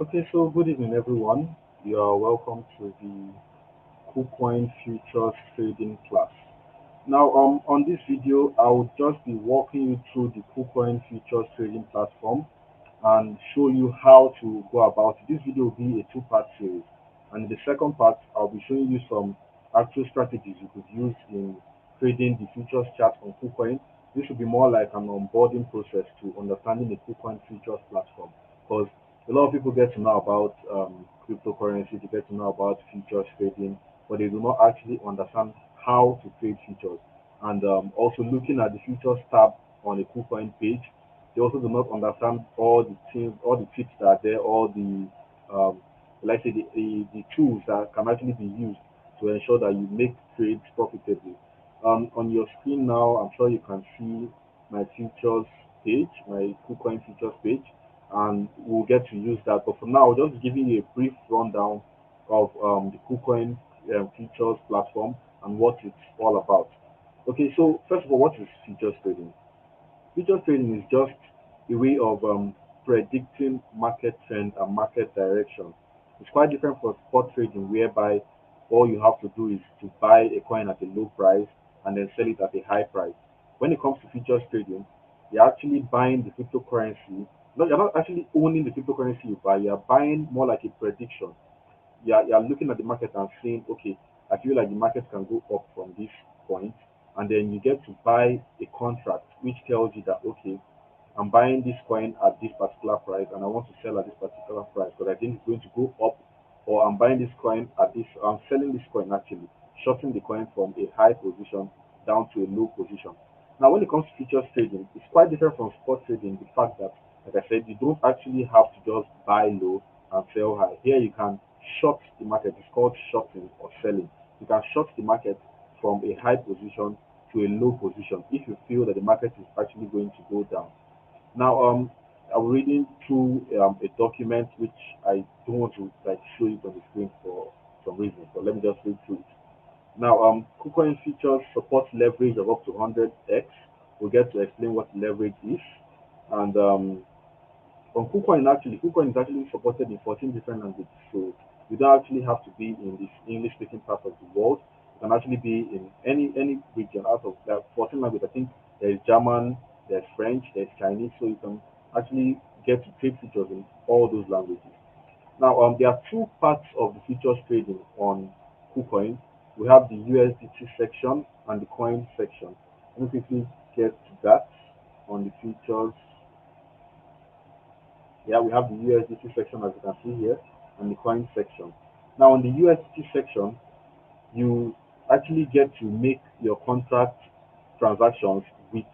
Okay, so good evening, everyone. You are welcome to the Kucoin Futures Trading class. Now, on this video, I will just be walking you through the Kucoin Futures Trading platform and show you how to go about it. This video will be a two-part series, and in the second part, I'll be showing you some actual strategies you could use in trading the futures chart on Kucoin. This will be more like an onboarding process to understanding the Kucoin futures platform, because a lot of people get to know about cryptocurrency, they get to know about futures trading, but they do not actually understand how to trade futures. And also looking at the futures tab on a Kucoin page, they also do not understand all the things, all the tips that are there, all the let's say the tools that can actually be used to ensure that you make trades profitably. On your screen now, I'm sure you can see my futures page, my KuCoin futures page, and we'll get to use that. But for now, I'll just giving you a brief rundown of the KuCoin futures platform and what it's all about. Okay, so first of all, what is futures trading? Futures trading is just a way of predicting market trend and market direction. It's quite different from spot trading, whereby all you have to do is to buy a coin at a low price and then sell it at a high price. When it comes to futures trading, you're actually buying the cryptocurrency. No, you're not actually owning the cryptocurrency you buy. You're buying more like a prediction. You're looking at the market and saying, okay, I feel like the market can go up from this point, and then you get to buy a contract which tells you that, okay, I'm buying this coin at this particular price and I want to sell at this particular price because I think it's going to go up, or I'm buying this coin at this, I'm selling this coin actually, shorting the coin from a high position down to a low position. Now, when it comes to futures trading, it's quite different from spot trading. The fact that, like I said, you don't actually have to just buy low and sell high. Here, you can short the market. It's called shorting or selling. You can short the market from a high position to a low position if you feel that the market is actually going to go down. Now, I'm reading through a document which I don't want to like show it on the screen for some reason, but let me just read through it. Now, KuCoin features support leverage of up to 100x. We'll get to explain what leverage is. And on KuCoin is actually supported in 14 different languages. So you don't actually have to be in this English-speaking part of the world. You can actually be in any region out of that 14 languages. I think there's German, there's French, there's Chinese. So you can actually get to trade features in all those languages. Now, there are two parts of the futures trading on KuCoin. We have the USDT section and the coin section. Let me quickly get to that on the futures. Yeah, we have the USDT section as you can see here and the coin section. Now, on the USDT section, you actually get to make your contract transactions with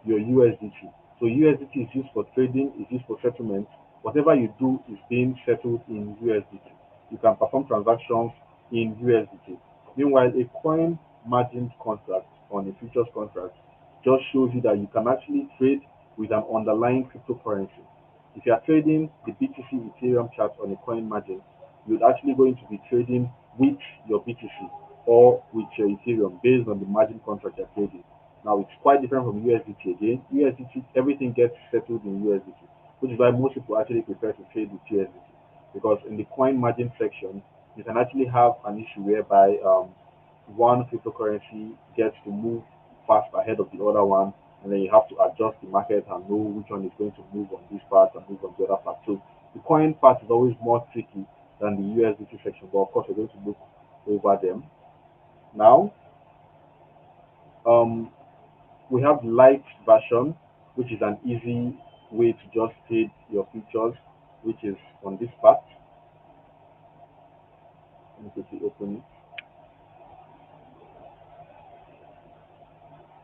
your USDT. So USDT is used for trading, is used for settlement. Whatever you do is being settled in USDT. You can perform transactions in USDT. Meanwhile, a coin margin contract on a futures contract just shows you that you can actually trade with an underlying cryptocurrency. If you are trading the BTC Ethereum chart on a coin margin, you're actually going to be trading with your BTC or with your Ethereum based on the margin contract you're trading. Now it's quite different from USDT again. USDT, everything gets settled in USDT, which is why most people actually prefer to trade with USDT. Because in the coin margin section, you can actually have an issue whereby one cryptocurrency gets to move fast ahead of the other one, and then you have to adjust the market and know which one is going to move on this part and move on the other part. So the coin part is always more tricky than the USDT section, but of course we're going to look over them. Now, um, we have the light version, which is an easy way to just trade your futures, which is on this part. Let me quickly open it.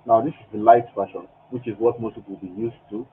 Now, this is the light version, which is what most people will be used to.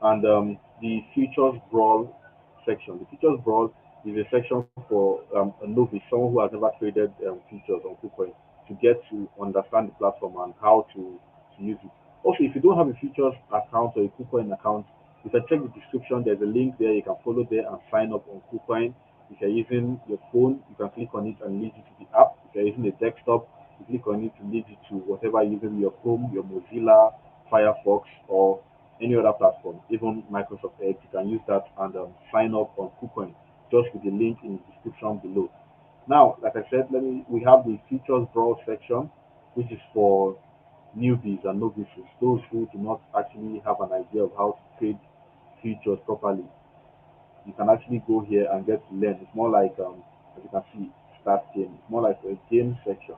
And the futures brawl section. The futures brawl is a section for a novice, someone who has never traded futures on KuCoin, to get to understand the platform and how to use it. Also, if you don't have a futures account or a KuCoin account, you can check the description. There's a link there. You can follow there and sign up on KuCoin. If you're using your phone, you can click on it and lead you to the app. If you're using a desktop, you click on it to lead you to whatever you're using, your Chrome, your Mozilla, Firefox, or any other platform, even Microsoft Edge. You can use that and sign up on KuCoin. just with the link in the description below. Now, like I said, we have the futures browse section, which is for newbies and novices, those who do not actually have an idea of how to trade futures properly. You can actually go here and get to learn. It's more like, as you can see, start game. It's more like a game section.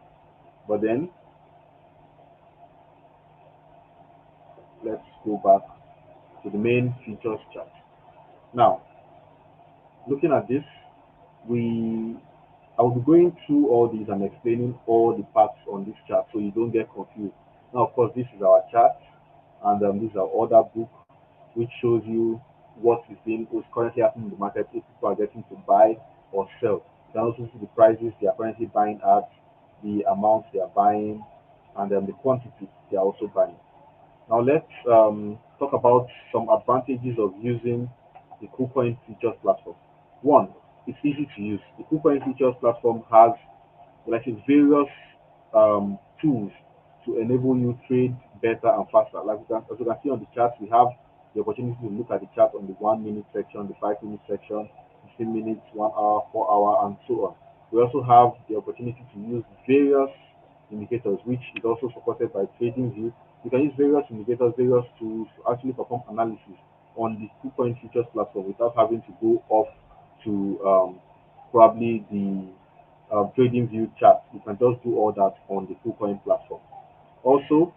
But then let's go back to the main futures chart. Now, looking at this, we I will be going through all these and explaining all the parts on this chart so you don't get confused. Now, of course, this is our chart, and this is our order book, which shows you what's currently happening in the market, if people are getting to buy or sell. You can also see the prices they are currently buying at, the amounts they are buying, and the quantities they are also buying. Now let's talk about some advantages of using the Kucoin Futures platform. One, it's easy to use. The Kucoin Futures platform has like various tools to enable you trade better and faster. As you can see on the chart, we have the opportunity to look at the chart on the 1 minute section, the 5 minute section, 15 minutes, 1 hour, 4 hour, and so on. We also have the opportunity to use various indicators, which is also supported by TradingView. You can use various indicators, various tools to actually perform analysis on the Kucoin Futures platform without having to go off to probably the TradingView chart. You can just do all that on the Kucoin platform. Also,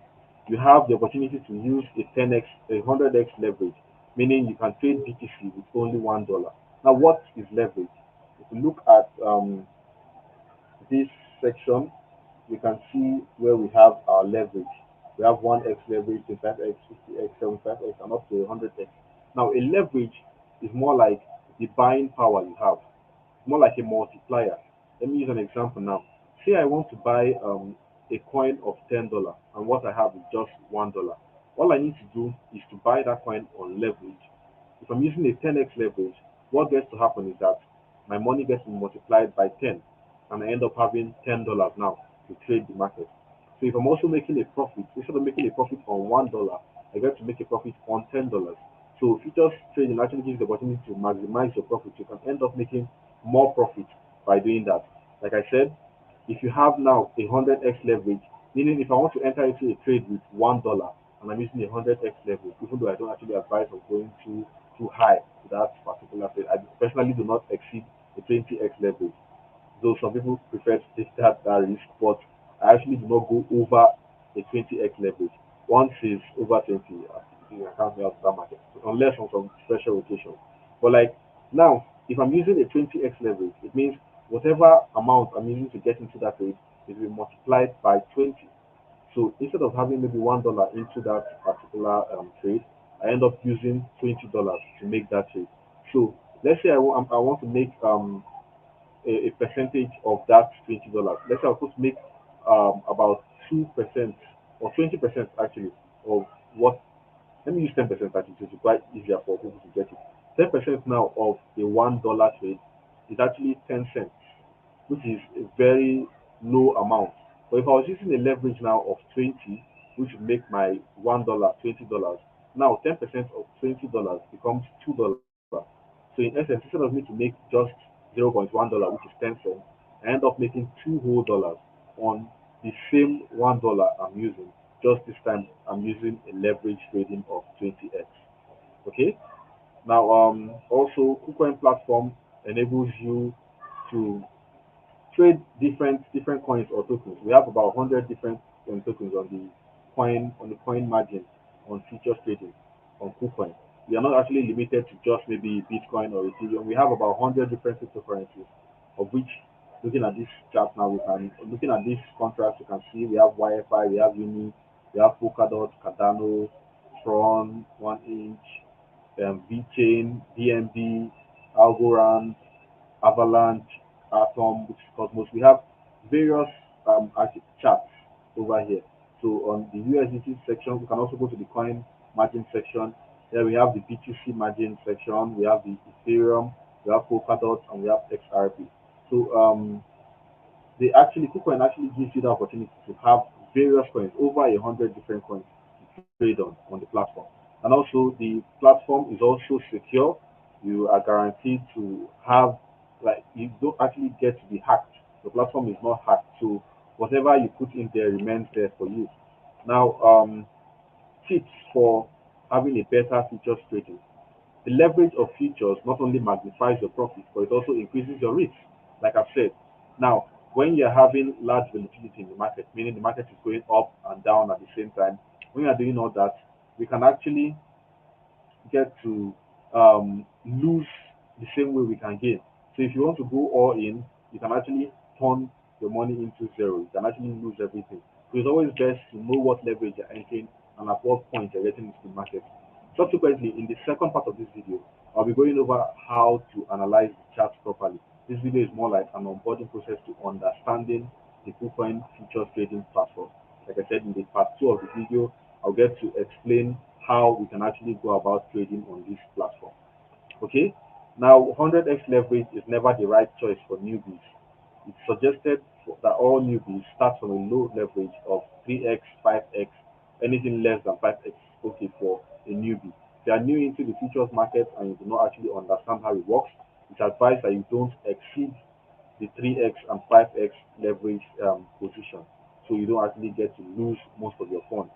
you have the opportunity to use a 10x, a 100x leverage, meaning you can trade BTC with only $1. Now, what is leverage? If you look at this section, you can see where we have our leverage. We have 1x leverage, 25x, 50x, 75x, and up to 100x. Now, a leverage is more like the buying power you have, more like a multiplier. Let me use an example now. Say I want to buy a coin of $10, and what I have is just $1. All I need to do is to buy that coin on leverage. If I'm using a 10x leverage, what gets to happen is that my money gets multiplied by 10, and I end up having $10 now to trade the market. So if I'm also making a profit, instead of making a profit on $1, I get to make a profit on $10. So futures trading actually gives the opportunity to maximize your profit. You can end up making more profit by doing that. Like I said, if you have now a 100x leverage, meaning if I want to enter into a trade with $1 and I'm using a 100x leverage, even though I don't actually advise of going too high to that particular trade, I personally do not exceed a 20x leverage, though some people prefer to take that risk, but I actually do not go over a 20x leverage. Once it's over 20, you can't me out of that market, unless on some special occasion. But like now, if I'm using a 20x leverage, it means whatever amount I'm using to get into that trade is will be multiplied by 20. So instead of having maybe $1 into that particular trade, I end up using $20 to make that trade. So let's say I want to make a percentage of that $20. Let's say I'm supposed to make about 2% or 20% actually of what. Let me use 10% actually, so it's quite easier for people to get it. 10% now of a $1 trade is actually 10 cents, which is a very low amount. But if I was using a leverage now of 20, which would make my $1 $20, now 10% of $20 becomes $2. So in essence, instead of me to make just $0.1, which is 10 cents, I end up making two whole dollars on the same $1 I'm using. Just this time, I'm using a leverage trading of 20x. Okay. Now, also, KuCoin platform enables you to trade different coins or tokens. We have about 100 different tokens on the coin margin on futures trading on KuCoin. We are not actually limited to just maybe Bitcoin or Ethereum. We have about 100 different cryptocurrencies, of which, looking at this chart now, looking at this contrast, you can see we have YFI, we have Uni, we have Polkadot, Cardano, Tron, 1inch, VChain, BNB, Algorand, Avalanche, Atom, which is Cosmos. We have various charts over here. So on the USDT section, we can also go to the coin margin section. There we have the BTC margin section, we have the Ethereum, we have Polkadot, and we have XRP. So KuCoin actually gives you the opportunity to have various coins, over 100 different coins to trade on the platform. And also the platform is also secure. You are guaranteed to have like you don't actually get to be hacked. The platform is not hacked, so whatever you put in there remains there for you. Now, tips for having a better futures trading. The leverage of futures not only magnifies your profit, but it also increases your risk, like I've said. Now, when you're having large volatility in the market, meaning the market is going up and down at the same time, when you're doing all that, we can actually get to lose the same way we can gain. So if you want to go all in, you can actually turn your money into zero. You can actually lose everything. So it's always best to know what leverage you're entering and at what point you're getting into the market. Subsequently, in the second part of this video, I'll be going over how to analyze the charts properly. This video is more like an onboarding process to understanding the Kucoin futures trading platform. Like I said in the part 2 of the video, I'll get to explain how we can actually go about trading on this platform. Okay, now 100x leverage is never the right choice for newbies. It's suggested that all newbies start from a low leverage of 3x, 5x, anything less than 5x is okay for a newbie. If you are new into the futures market and you do not actually understand how it works, it's advised that you don't exceed the 3x and 5x leverage position, so you don't actually get to lose most of your funds.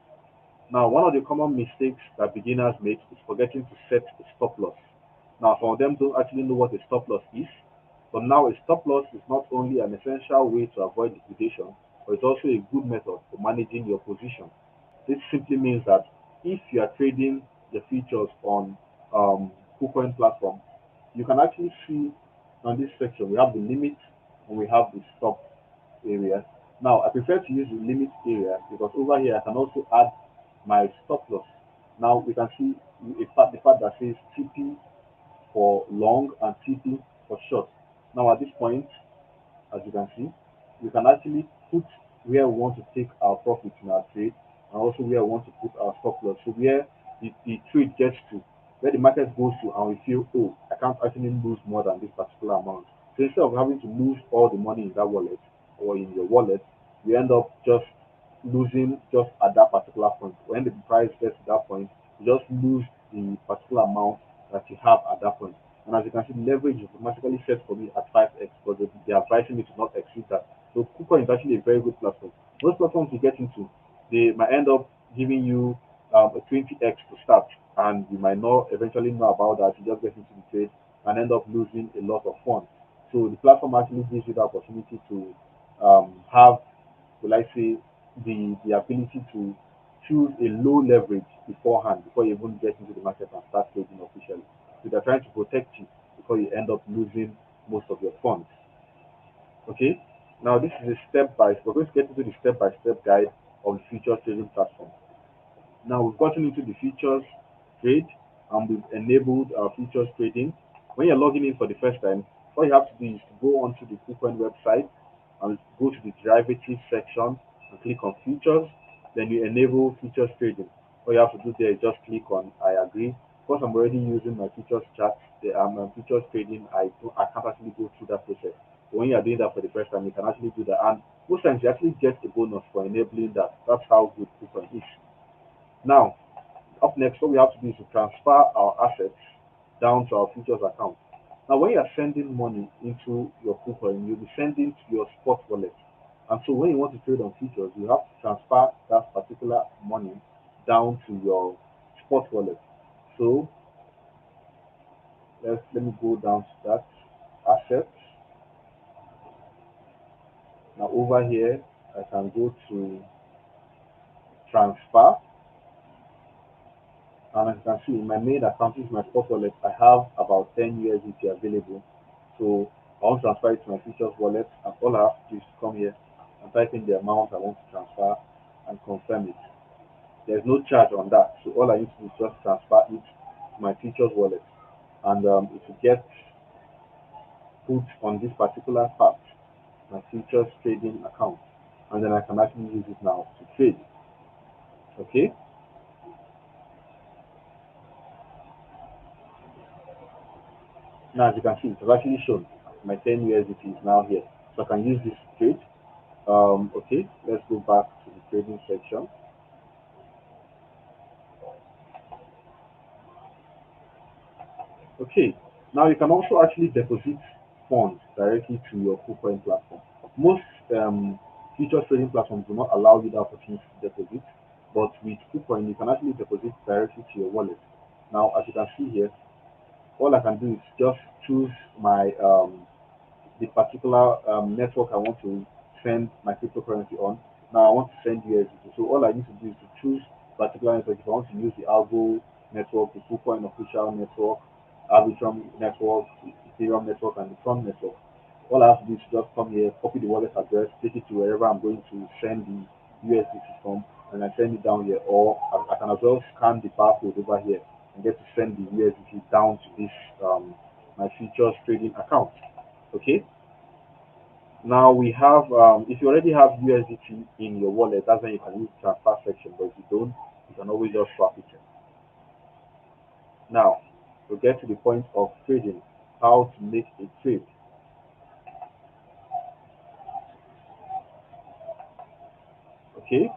Now, one of the common mistakes that beginners make is forgetting to set a stop loss. Now, some of them don't actually know what a stop loss is, but now a stop loss is not only an essential way to avoid liquidation, but it's also a good method for managing your position. This simply means that if you are trading the futures on KuCoin platform, you can actually see on this section we have the limit and we have the stop area. Now, I prefer to use the limit area because over here I can also add my stop loss. Now we can see the part that says TP for long and TP for short. Now at this point, as you can see, we can actually put where we want to take our profit in our trade and also where we want to put our stop loss. So where the trade gets to, where the market goes to, and we feel, oh, I can't actually lose more than this particular amount. So instead of having to lose all the money in that wallet or in your wallet, we end up just losing just at that particular point. When the price gets to that point, you just lose the particular amount that you have at that point. And as you can see, the leverage is automatically set for me at 5x, but they are advising me to not exceed that. So KuCoin is actually a very good platform. Most platforms you get into, they might end up giving you a 20x to start, and you might not eventually know about that. You just get into the trade and end up losing a lot of funds. So the platform actually gives you the opportunity to have, will I say, the ability to choose a low leverage beforehand before you even get into the market and start trading officially. So they're trying to protect you before you end up losing most of your funds. Okay. Now this is a step by step. We're going to get into the step-by-step guide of the futures trading platform. Now we've gotten into the futures trade and we've enabled our futures trading. When you're logging in for the first time, all you have to do is to go onto the Kucoin website and go to the derivatives section and click on futures. Then you enable futures trading. All you have to do there is just click on I agree. Because I'm already using my futures chart, my futures trading, I can't actually go through that process. But when you're doing that for the first time, you can actually do that. And most times you actually get a bonus for enabling that. That's how good Kucoin is. Now, up next, what we have to do is to transfer our assets down to our futures account. Now, when you are sending money into your Kucoin, you'll be sending to your spot wallet. And so when you want to trade on futures, you have to transfer that particular money down to your spot wallet. So let me go down to that assets. Now over here, I can go to transfer. And as you can see, in my main account, is my spot wallet. I have about 10 USDT available. So I want to transfer it to my futures wallet, and all I have to do is come here and type in the amount I want to transfer and confirm it. There's no charge on that. So all I need to do is just transfer it to my futures wallet, and it will get put on this particular part, my futures trading account, and then I can actually use it now to trade. Okay. Now, as you can see, it's actually shown my 10 USDT is now here. So I can use this to trade. Okay, let's go back to the trading section. Okay, now you can also actually deposit funds directly to your Kucoin platform. Most futures trading platforms do not allow you the opportunity to deposit, but with Kucoin, you can actually deposit directly to your wallet. Now, as you can see here, all I can do is just choose my the particular network I want to send my cryptocurrency on. Now I want to send USDT. So all I need to do is to choose particular network. If I want to use the Algo network, the Kucoin official network, Arbitrum network, Ethereum network, and the Tron network. All I have to do is just come here, copy the wallet address, take it to wherever I'm going to send the USDT from, and I send it down here. Or I can as well scan the barcode over here and get to send the USDT down to this my futures trading account. Okay. Now we have, if you already have USDT in your wallet, that's when you can use the transfer section. But if you don't, you can always just swap it in. Now we get to the point of trading, how to make a trade. Okay,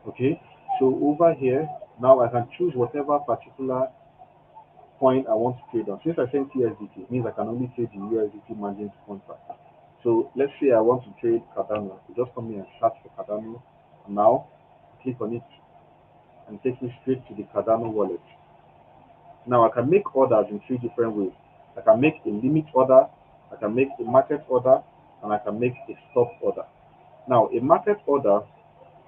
okay. So over here, now I can choose whatever particular coin I want to trade on. Since I sent USDT, it means I can only trade the USDT margin contract. So let's say I want to trade Cardano. You just come here and search for Cardano. Now click on it and take me straight to the Cardano wallet. Now I can make orders in three different ways. I can make a limit order, I can make a market order, and I can make a stop order. Now a market order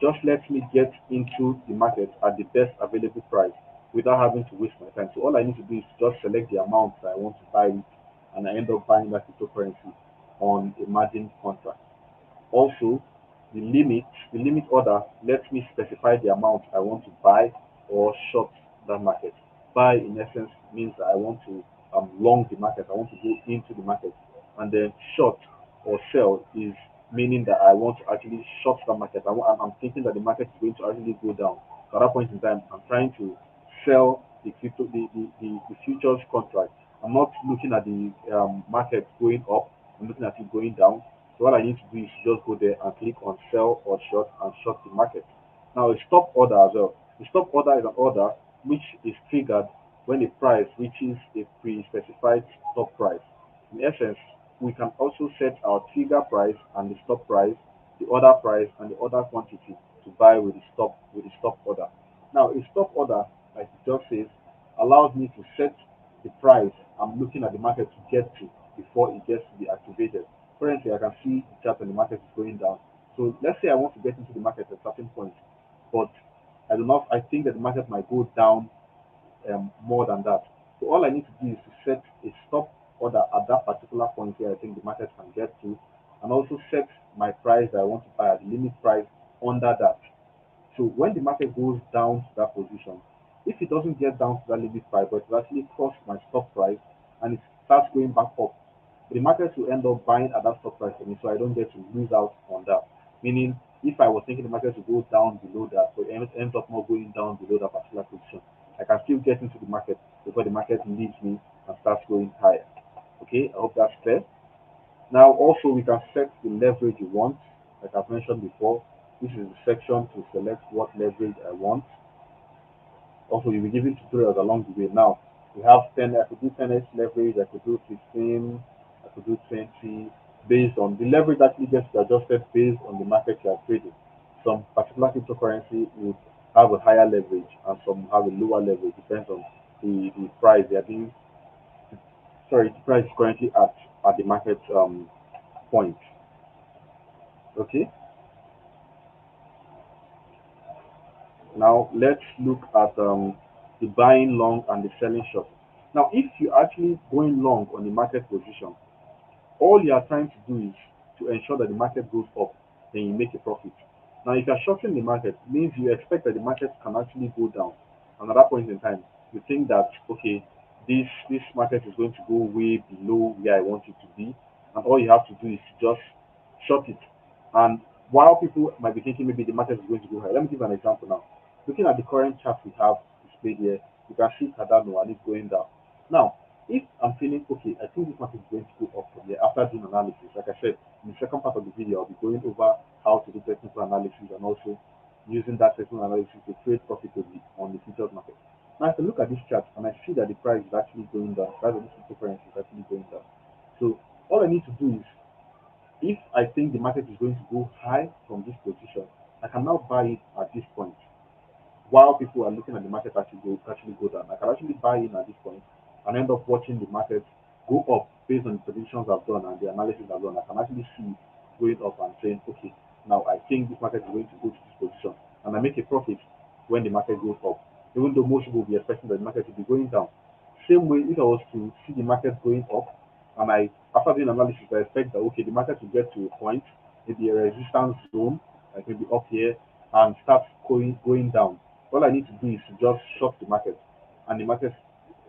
just lets me get into the market at the best available price without having to waste my time. So all I need to do is just select the amount that I want to buy with, and I end up buying that cryptocurrency on a margin contract. Also, the limit order lets me specify the amount I want to buy or short that market. Buy, in essence, means that I want to long the market, I want to go into the market. And then short or sell is meaning that I want to actually short the market. I'm thinking that the market is going to actually go down. So at that point in time, I'm trying to sell the crypto, the futures contract. I'm not looking at the market going up, I'm looking at it going down. So what I need to do is just go there and click on sell or short and short the market. Now a stop order as well. The stop order is an order which is triggered when the price reaches a pre-specified stop price. In essence, we can also set our trigger price and the stop price, the order price and the order quantity to buy with the stop order. Now a stop order, like it just says, allows me to set the price I'm looking at the market to get to before it gets to be activated. Currently, I can see the chart on the market is going down. So let's say I want to get into the market at a certain point, but I do not. I think that the market might go down more than that. So all I need to do is to set a stop order at that particular point where I think the market can get to, and also set my price that I want to buy at the limit price under that. So when the market goes down to that position, if it doesn't get down to that limit price, but it actually crossed my stop price and it starts going back up, the market will end up buying at that stop price for me, so I don't get to lose out on that. Meaning, if I was thinking the market would go down below that, but it ends up not going down below that particular position, I can still get into the market before the market leaves me and starts going higher. Okay, I hope that's clear. Now, also, we can set the leverage you want. Like I've mentioned before, this is the section to select what leverage I want. Also, you'll be given tutorials along the way. Now, we have 10, I could do 10x leverage, I could do 15, I could do 20, based on the leverage actually gets adjusted based on the market you are trading. Some particular cryptocurrency would have a higher leverage and some have a lower leverage, depends on the price they are being, sorry, the price is currently at the market point. Okay, now let's look at the buying long and the selling short. Now, if you're actually going long on the market position, all you are trying to do is to ensure that the market goes up, then you make a profit. Now, if you're shorting the market, it means you expect that the market can actually go down. And at that point in time, you think that, okay, this market is going to go way below where I want it to be, and all you have to do is just short it. And while people might be thinking maybe the market is going to go high, let me give an example now. Looking at the current chart we have displayed here, you can see Cardano and it's going down. Now, if I'm feeling okay, I think this market is going to go up from here after doing analysis. Like I said, in the second part of the video, I'll be going over how to do technical analysis and also using that technical analysis to trade profitably on the futures market. Now, if I look at this chart and I see that the price is actually going down, the price of this cryptocurrency is actually going down. So all I need to do is, if I think the market is going to go high from this position, I can now buy it at this point while people are looking at the market actually go down. I can actually buy in at this point and end up watching the market go up based on the predictions I've done and the analysis I've done. I can actually see it going up and saying, okay, now I think this market is going to go to this position, and I make a profit when the market goes up, even though most people will be expecting that the market will be going down. Same way, if I was to see the market going up, and I, after doing analysis, I expect that okay, the market will get to a point, maybe a resistance zone, like maybe up here, and start going down. All I need to do is to just short the market, and the market,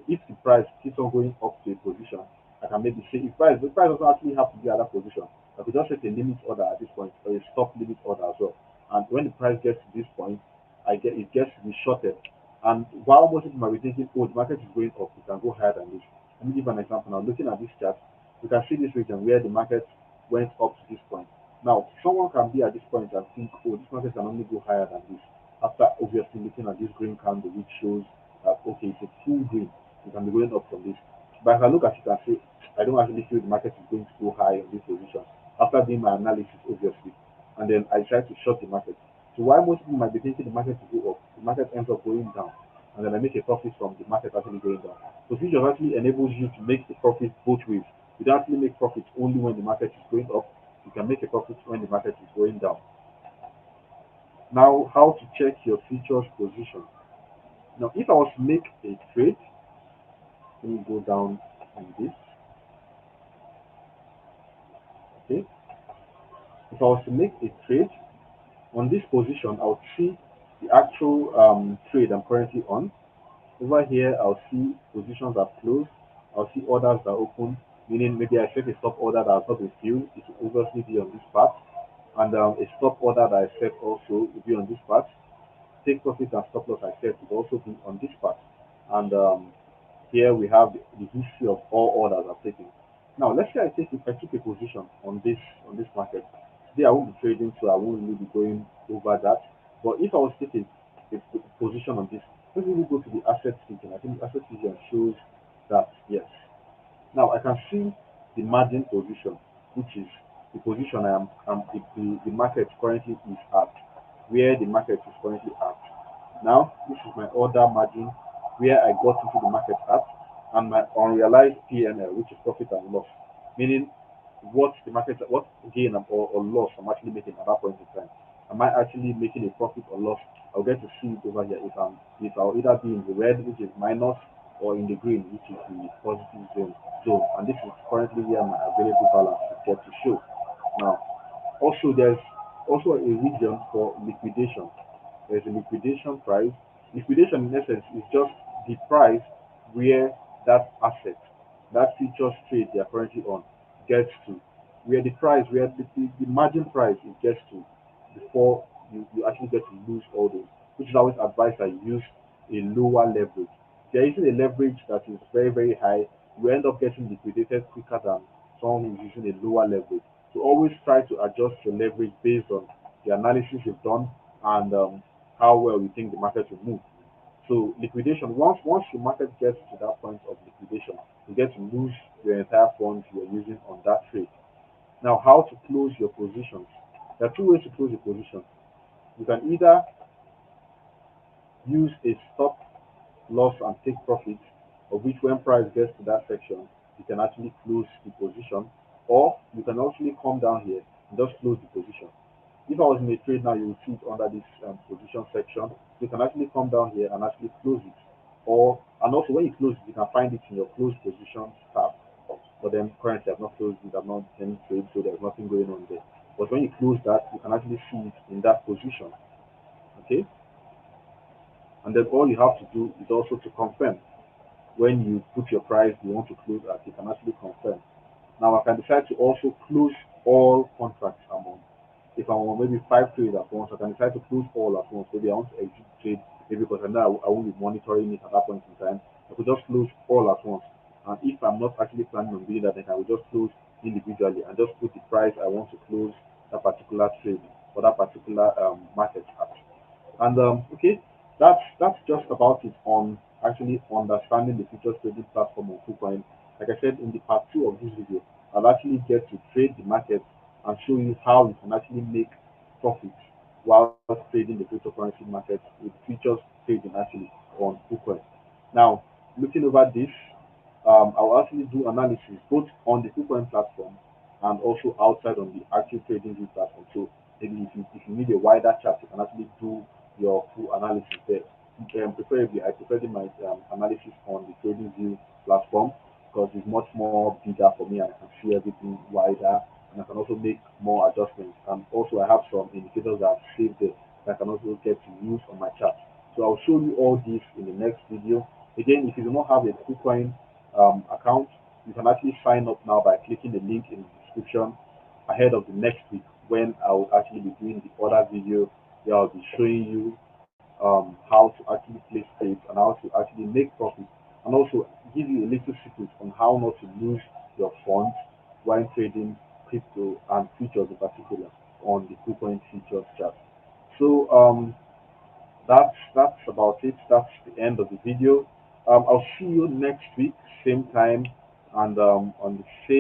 if the price keeps on going up to a position, I can maybe say if price the price doesn't actually have to be at that position. I could just set a limit order at this point or a stop limit order as well. And when the price gets to this point, it gets to be shorted. And while most people might be thinking, oh, the market is going up, it can go higher than this. Let me give an example. Now, looking at this chart, you can see this region where the market went up to this point. Now, someone can be at this point and think, oh, this market can only go higher than this. After obviously looking at this green candle, which shows that okay, it's a full green, you can be going up from this. But if I look at it and say, I don't actually feel the market is going to go high in this position. After doing my analysis, obviously, and then I try to short the market. So while most people might be thinking the market will go up, the market ends up going down, and then I make a profit from the market actually going down. So futures actually enables you to make the profit both ways. You don't actually make profit only when the market is going up. You can make a profit when the market is going down. Now, how to check your futures position? Now, if I was to make a trade, let me go down on this. Okay, if I was to make a trade on this position, I'll see the actual trade I'm currently on. Over here, I'll see positions are closed. I'll see orders that are open, meaning maybe I set a stop order that has not been filled. It will obviously be on this part. And a stop order that I set also will be on this part. Take profit and stop loss I set will also be on this part. And here we have the history of all orders I've taken. Now, let's say I took a position on this market. Today I won't be trading, so I won't really be going over that. But if I was taking a position on this, let's really go to the asset region. I think the asset region shows that yes. Now I can see the margin position, which is the position the market currently is at, where the market is currently at. Now this is my order margin where I got into the market at, and my unrealized PNL, which is profit and loss, meaning what gain or loss I'm actually making at that point in time. Am I actually making a profit or loss? I'll get to see it over here if I'll either be in the red, which is minus, or in the green, which is the positive zone. And this is currently where my available balance is get to show. Now, also there's also a region for liquidation. There's a liquidation price. Liquidation in essence is just the price where that asset, that futures trade they are currently on, gets to, where the margin price it gets to before you actually get to lose all those, which is always advised that you use a lower leverage. If you're using a leverage that is very, very high, you end up getting liquidated quicker than someone who's using a lower leverage. So always try to adjust your leverage based on the analysis you've done and how well you think the market will move. So liquidation, once the market gets to that point of liquidation, you get to lose your entire funds you're using on that trade. Now, how to close your positions? There are two ways to close your position. You can either use a stop loss and take profit, of which when price gets to that section, you can actually close the position, or you can actually come down here and just close the position. If I was in a trade now, you will see it under this position section. You can actually come down here and actually close it. And also when you close it, you can find it in your closed positions tab. But then currently I've not closed it, I've not done trade, so there's nothing going on there. But when you close that, you can actually see it in that position. Okay? And then all you have to do is also to confirm. When you put your price you want to close at, you can actually confirm. Now I can decide to also close all contracts I'm on. If I'm on maybe 5 trades at once, I can decide to close all at once. Maybe I want to exit trade, maybe because I know I won't be monitoring it at that point in time. I could just close all at once. And if I'm not actually planning on doing that, then I will just close individually and just put the price I want to close that particular trade or that particular market at. And okay, that's just about it on actually understanding the futures trading platform on Kucoin. Like I said in the part two of this video, I'll actually get to trade the market and show you how you can actually make profits while trading the cryptocurrency market with futures trading actually on Kucoin. Now, looking over this, I'll actually do analysis both on the Kucoin platform and also outside on the active trading view platform. So maybe if you need a wider chart, you can actually do your full analysis there. Preferably, I prefer doing my analysis on the trading view platform because it's much more bigger for me and I can see everything wider and I can also make more adjustments. And also, I have some indicators that I've saved there that I can also get to use on my chart. So I'll show you all this in the next video. Again, if you do not have a KuCoin account, you can actually sign up now by clicking the link in the description ahead of the next week when I will actually be doing the other video where I'll be showing you how to actually place trades and how to actually make profit and also give you a little secret on how not to lose your funds while trading crypto and futures in particular on the KuCoin futures chart. So that's about it. That's the end of the video. I'll see you next week, same time, and on the same